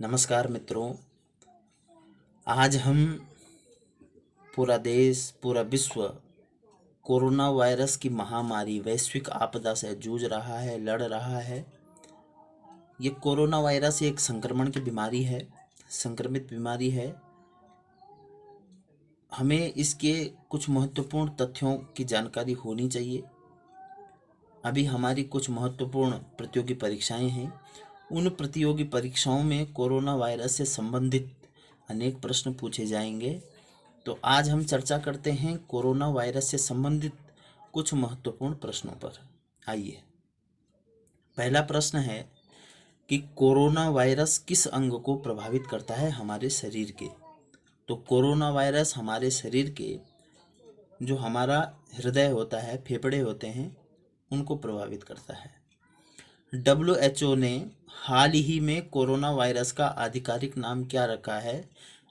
नमस्कार मित्रों। आज हम पूरा देश पूरा विश्व कोरोना वायरस की महामारी वैश्विक आपदा से जूझ रहा है, लड़ रहा है। ये कोरोना वायरस एक संक्रमण की बीमारी है, संक्रमित बीमारी है। हमें इसके कुछ महत्वपूर्ण तथ्यों की जानकारी होनी चाहिए। अभी हमारी कुछ महत्वपूर्ण प्रतियोगी परीक्षाएं हैं। उन प्रतियोगी परीक्षाओं में कोरोना वायरस से संबंधित अनेक प्रश्न पूछे जाएंगे। तो आज हम चर्चा करते हैं कोरोना वायरस से संबंधित कुछ महत्वपूर्ण प्रश्नों पर। आइए, पहला प्रश्न है कि कोरोना वायरस किस अंग को प्रभावित करता है हमारे शरीर के। तो कोरोना वायरस हमारे शरीर के जो हमारा हृदय होता है, फेफड़े होते हैं, उनको प्रभावित करता है। WHO ने हाल ही में कोरोना वायरस का आधिकारिक नाम क्या रखा है?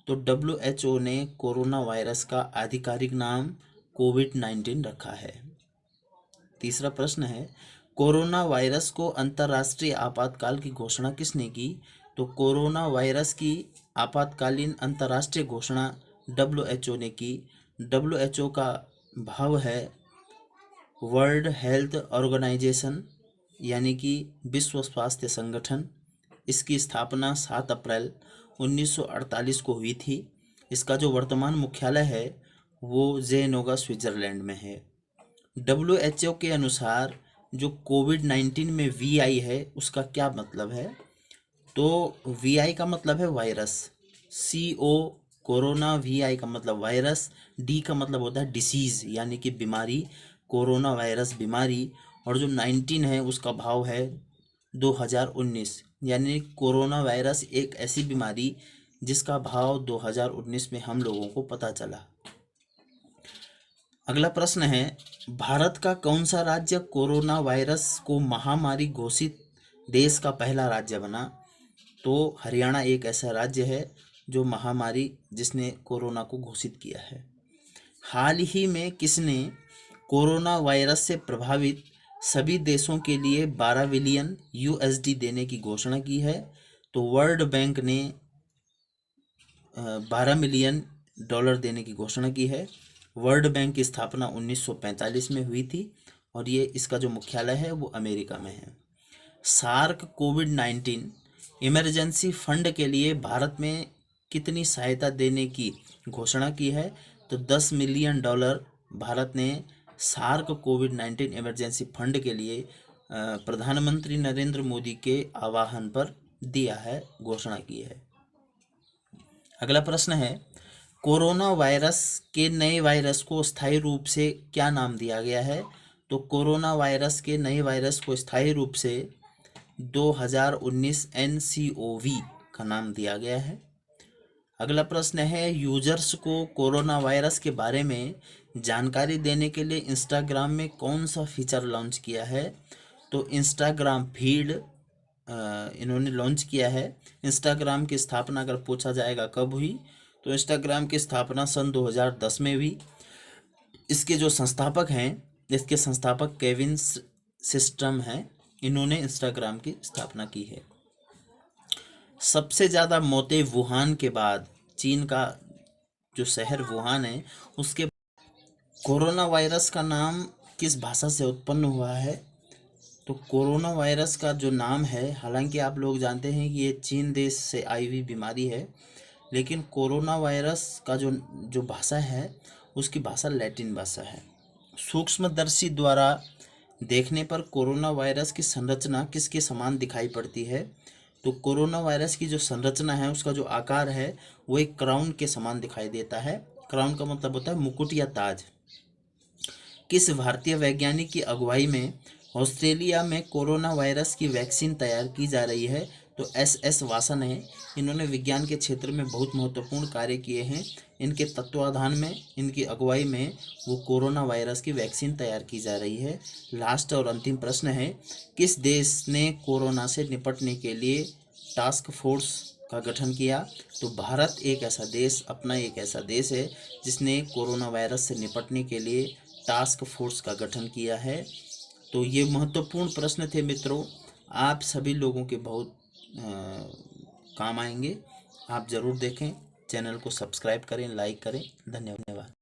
तो WHO ने कोरोना वायरस का आधिकारिक नाम कोविड-19 रखा है। तीसरा प्रश्न है, कोरोना वायरस को अंतर्राष्ट्रीय आपातकाल की घोषणा किसने की? तो कोरोना वायरस की आपातकालीन अंतर्राष्ट्रीय घोषणा WHO ने की। WHO का भाव है वर्ल्ड हेल्थ ऑर्गेनाइजेशन, यानी कि विश्व स्वास्थ्य संगठन। इसकी स्थापना 7 अप्रैल 1948 को हुई थी। इसका जो वर्तमान मुख्यालय है वो जेनेवा, स्विट्जरलैंड में है। WHO के अनुसार जो कोविड-19 में VI है उसका क्या मतलब है? तो VI का मतलब है वायरस, CO कोरोना, VI का मतलब वायरस, D का मतलब होता है डिसीज यानी कि बीमारी, कोरोना वायरस बीमारी, और जो 19 है उसका भाव है 2019, यानी कोरोना वायरस एक ऐसी बीमारी जिसका भाव 2019 में हम लोगों को पता चला। अगला प्रश्न है, भारत का कौन सा राज्य कोरोना वायरस को महामारी घोषित देश का पहला राज्य बना? तो हरियाणा एक ऐसा राज्य है जो महामारी जिसने कोरोना को घोषित किया है। हाल ही में किसने कोरोना वायरस से प्रभावित सभी देशों के लिए 12 बिलियन USD देने की घोषणा की है? तो वर्ल्ड बैंक ने 12 मिलियन डॉलर देने की घोषणा की है। वर्ल्ड बैंक की स्थापना 1945 में हुई थी और ये इसका जो मुख्यालय है वो अमेरिका में है। सार्क कोविड-19 इमरजेंसी फंड के लिए भारत में कितनी सहायता देने की घोषणा की है? तो 10 मिलियन डॉलर भारत ने सार्क कोविड-19 इमरजेंसी फंड के लिए प्रधानमंत्री नरेंद्र मोदी के आह्वान पर दिया है, घोषणा की है। अगला प्रश्न है, कोरोना वायरस के नए वायरस को स्थायी रूप से क्या नाम दिया गया है? तो कोरोना वायरस के नए वायरस को स्थायी रूप से 2019 NCOV का नाम दिया गया है। अगला प्रश्न है, यूजर्स को कोरोना वायरस के बारे में जानकारी देने के लिए इंस्टाग्राम में कौन सा फीचर लॉन्च किया है? तो इंस्टाग्राम फीड इन्होंने लॉन्च किया है। इंस्टाग्राम की स्थापना अगर पूछा जाएगा कब हुई, तो इंस्टाग्राम की स्थापना सन 2010 में हुई। इसके जो संस्थापक हैं, इसके संस्थापक केविन सिस्टम हैं, इन्होंने इंस्टाग्राम की स्थापना की है। सबसे ज़्यादा मौतें वुहान के बाद, चीन का जो शहर वुहान है उसके। कोरोना वायरस का नाम किस भाषा से उत्पन्न हुआ है? तो कोरोना वायरस का जो नाम है, हालांकि आप लोग जानते हैं कि ये चीन देश से आई हुई बीमारी है, लेकिन कोरोना वायरस का जो भाषा है उसकी भाषा लैटिन भाषा है। सूक्ष्मदर्शी द्वारा देखने पर कोरोना वायरस की संरचना किसके समान दिखाई पड़ती है? तो कोरोना वायरस की जो संरचना है उसका जो आकार है वो एक क्राउन के समान दिखाई देता है। क्राउन का मतलब होता है मुकुट या ताज। किस भारतीय वैज्ञानिक की अगुवाई में ऑस्ट्रेलिया में कोरोना वायरस की वैक्सीन तैयार की जा रही है? तो SS वासन है। इन्होंने विज्ञान के क्षेत्र में बहुत महत्वपूर्ण कार्य किए हैं। इनके तत्वाधान में, इनकी अगुवाई में वो कोरोना वायरस की वैक्सीन तैयार की जा रही है। लास्ट और अंतिम प्रश्न है, किस देश ने कोरोना से निपटने के लिए टास्क फोर्स का गठन किया? तो भारत एक ऐसा देश, अपना एक ऐसा देश है जिसने कोरोना वायरस से निपटने के लिए टास्क फोर्स का गठन किया है। तो ये महत्वपूर्ण प्रश्न थे मित्रों। आप सभी लोगों के बहुत काम आएंगे। आप ज़रूर देखें, चैनल को सब्सक्राइब करें, लाइक करें। धन्यवाद।